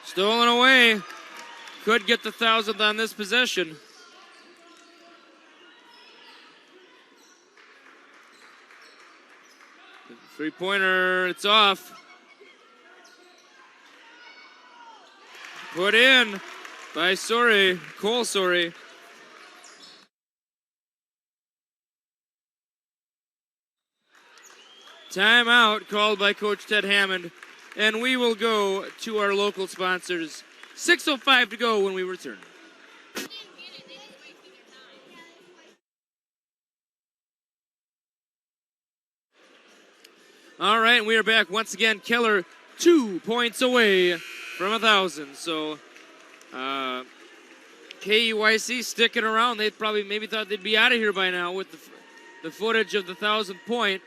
Stolen away. Could get the 1,000th on this possession. Three-pointer, it's off. Put in by Cole Sorry. Timeout called by Coach Ted Hammond. And we will go to our local sponsors. 6:05 to go when we return. All right, we are back once again. Keller 2 points away from 1,000. So KUYC sticking around. They probably maybe thought they'd be out of here by now with the footage of the 1,000-point.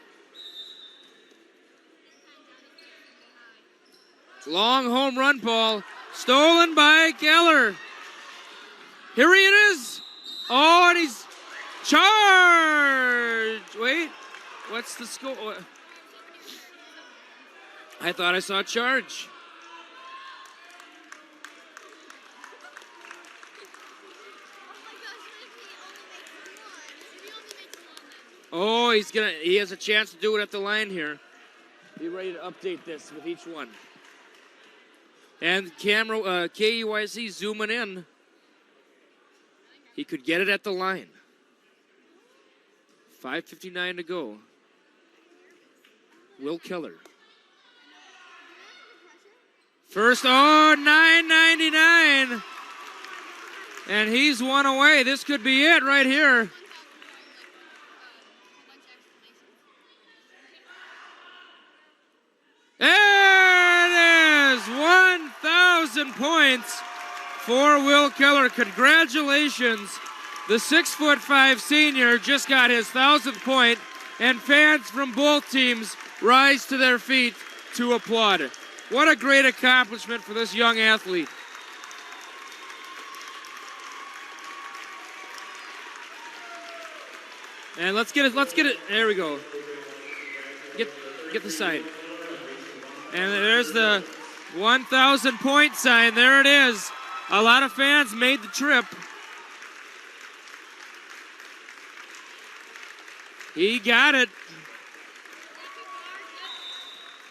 Long home run ball, stolen by Keller. Here he is. Oh, and he's charged. Wait, what's the score? I thought I saw charge. Oh, he has a chance to do it at the line here. Be ready to update this with each one. And camera, KUYC zooming in. He could get it at the line. 5:59 to go. Will Keller. First, 9.99. And he's one away. This could be it right here. There it is. 1,000 points for Will Keller. Congratulations. The 6'5" senior just got his 1,000th point, and fans from both teams rise to their feet to applaud. What a great accomplishment for this young athlete. And let's get it. There we go. Get the sign. And there's the 1,000 point sign. There it is. A lot of fans made the trip. He got it.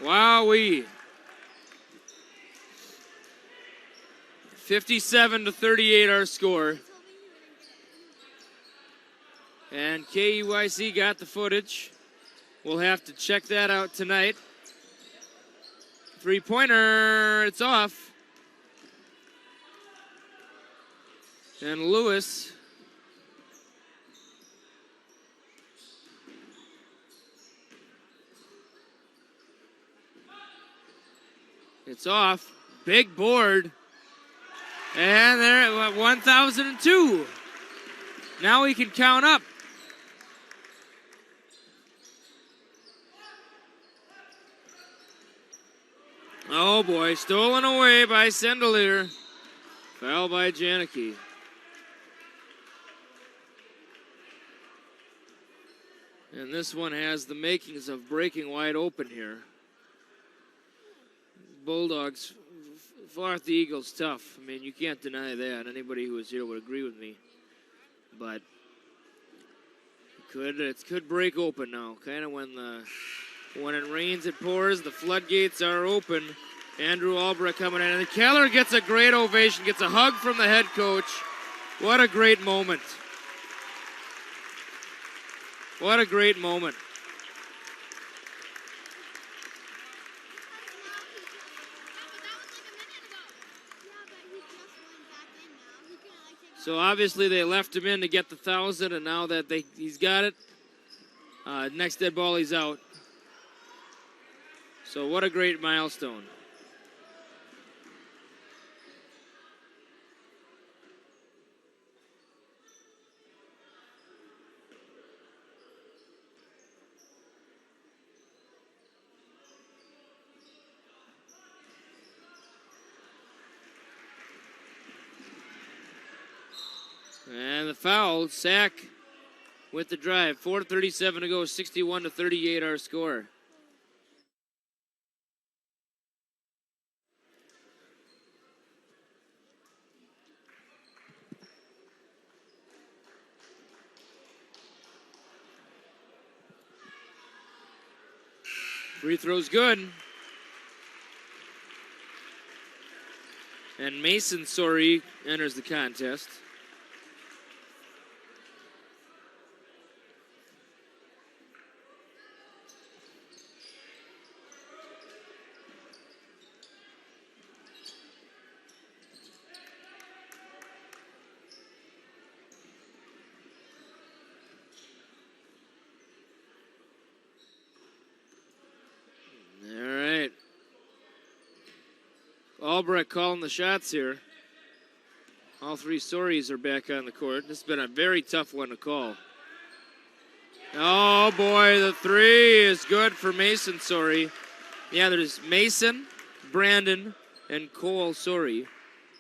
Wowee. 57-38 our score. And KUYC got the footage. We'll have to check that out tonight. Three-pointer, it's off. And Lewis. It's off. Big board. And there at 1,002. Now we can count up. Oh boy, stolen away by Sendelier. Foul by Janicki. And this one has the makings of breaking wide open here. Bulldogs fought the Eagles tough. I mean, you can't deny that. Anybody who was here would agree with me. But it could break open now. Kind of when it rains, it pours. The floodgates are open. Andrew Albrecht coming in. And Keller gets a great ovation, gets a hug from the head coach. What a great moment. What a great moment. So obviously they left him in to get the 1,000, and now that he's got it, next dead ball he's out. So what a great milestone. And the foul, sack with the drive. 4:37 to go, 61-38 our score. Free throw's good. And Mason Sorey enters the contest. Albrecht calling the shots here. All three Soreys are back on the court. This has been a very tough one to call. Oh boy, the three is good for Mason Sorey. Yeah, there's Mason, Brandon, and Cole Sorey.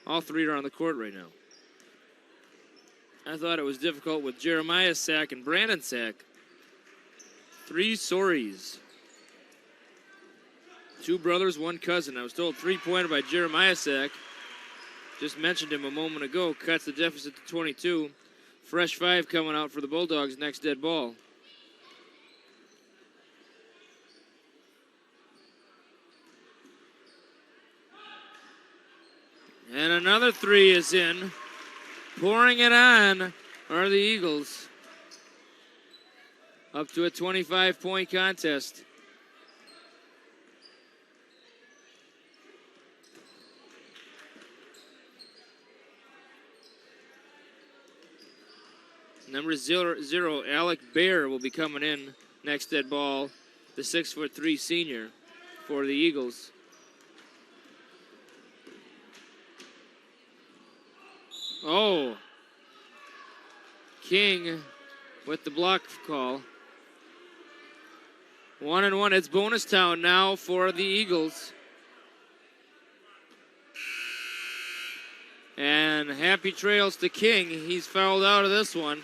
All three are on the court right now. I thought it was difficult with Jeremiah Sack and Brandon Sack. 3 Soreys. 2 brothers, 1 cousin. I was told 3-pointer by Jeremiah Sack. Just mentioned him a moment ago. Cuts the deficit to 22. Fresh 5 coming out for the Bulldogs. Next dead ball. And another 3 is in. Pouring it on are the Eagles. Up to a 25-point contest. Number 0, Alec Bear will be coming in next dead ball, the 6'3" senior for the Eagles. Oh, King with the block call. 1-1. It's bonus town now for the Eagles. And happy trails to King. He's fouled out of this one.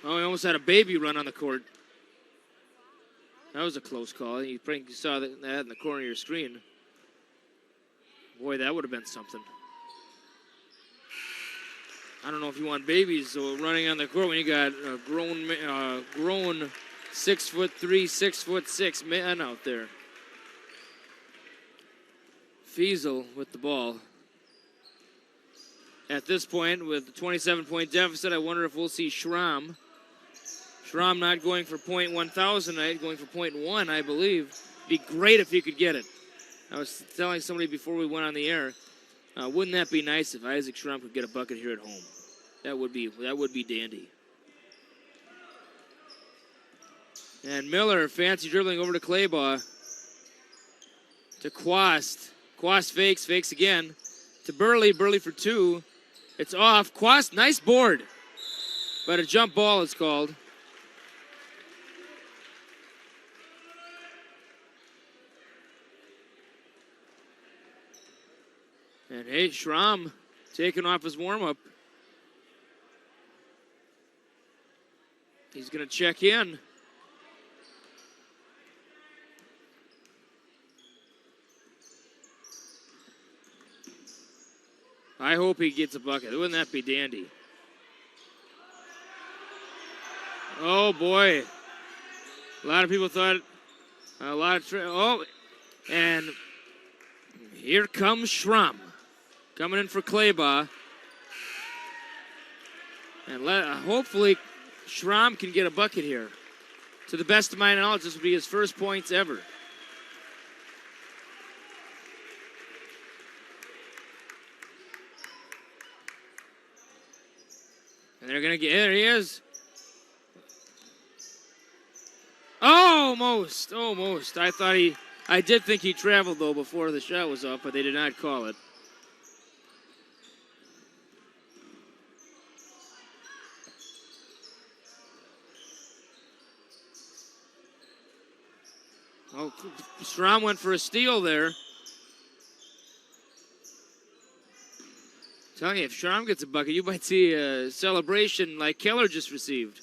Oh, he almost had a baby run on the court. That was a close call. You probably saw that in the corner of your screen. Boy, that would have been something. I don't know if you want babies running on the court when you got a grown 6'3", 6'6" man out there. Fiesel with the ball. At this point, with the 27-point deficit, I wonder if we'll see Schramm. Schramm not going for .1000 tonight, going for .1, I believe. Be great if he could get it. I was telling somebody before we went on the air, wouldn't that be nice if Isaac Schramm could get a bucket here at home? That would be dandy. And Miller, fancy dribbling over to Claybaugh. To Quast. Quast fakes again. To Burley for 2. It's off. Quast, nice board. But a jump ball is called. And hey, Schramm taking off his warm-up. He's going to check in. I hope he gets a bucket. Wouldn't that be dandy? Oh, boy. A lot of people thought and here comes Schramm. Coming in for Claybaugh. And hopefully Schramm can get a bucket here. To the best of my knowledge, this will be his first points ever. And they're going to get, there he is. Almost. I did think he traveled though before the shot was up, but they did not call it. Oh, Schramm went for a steal there. Telling you, if Schramm gets a bucket, you might see a celebration like Keller just received.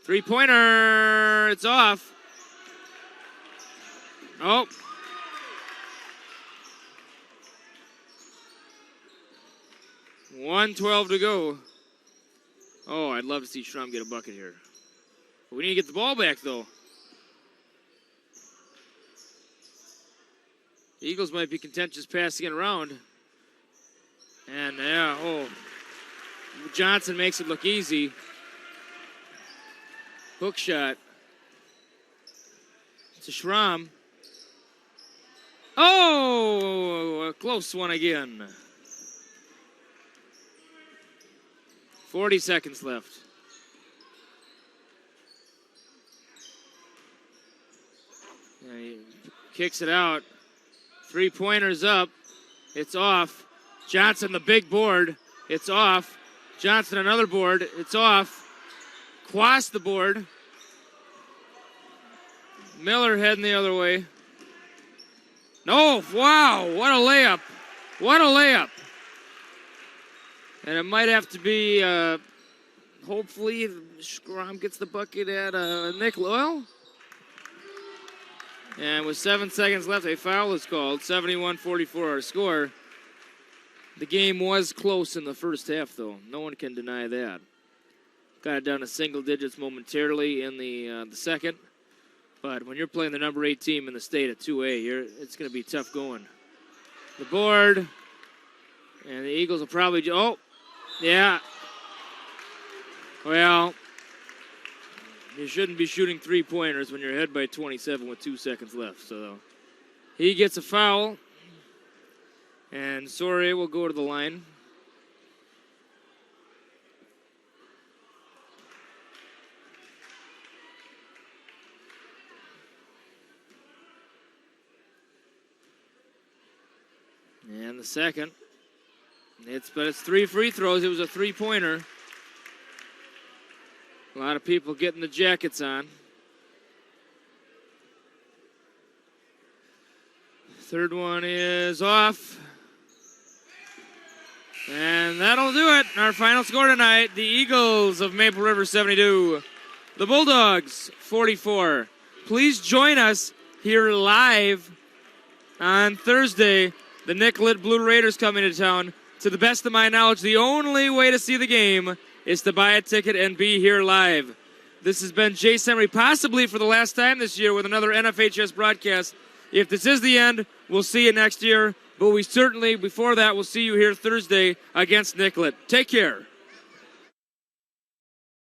Three-pointer. It's off. Oh. $1:12 to go. Oh, I'd love to see Schramm get a bucket here. But we need to get the ball back, though. The Eagles might be contentious passing it around. And, yeah, Johnson makes it look easy. Hook shot. It's a Schramm. Oh, a close one again. 40 seconds left. Yeah, he kicks it out. Three-pointers up. It's off. Johnson, the big board. It's off. Johnson, another board. It's off. Quast the board. Miller heading the other way. No, wow, what a layup. What a layup. And it might have to be, hopefully, Schramm gets the bucket at Nick Lowell. And with 7 seconds left, a foul is called. 71-44 our score. The game was close in the first half, though. No one can deny that. Got it down to single digits momentarily in the second. But when you're playing the number 8 team in the state at 2A, it's going to be tough going. The board. And the Eagles will probably... Oh, yeah. Well, you shouldn't be shooting three-pointers when you're ahead by 27 with 2 seconds left. So he gets a foul. And Soare will go to the line. And the second. But it's 3 free throws. It was a three-pointer. A lot of people getting the jackets on. Third one is off. And that'll do it. Our final score tonight, the Eagles of Maple River 72, the Bulldogs 44. Please join us here live on Thursday. The Nicollet Blue Raiders coming to town. To the best of my knowledge, the only way to see the game is to buy a ticket and be here live. This has been Jason Emery, possibly for the last time this year with another NFHS broadcast. If this is the end, we'll see you next year. But we certainly, before that, will see you here Thursday against Nicollet. Take care.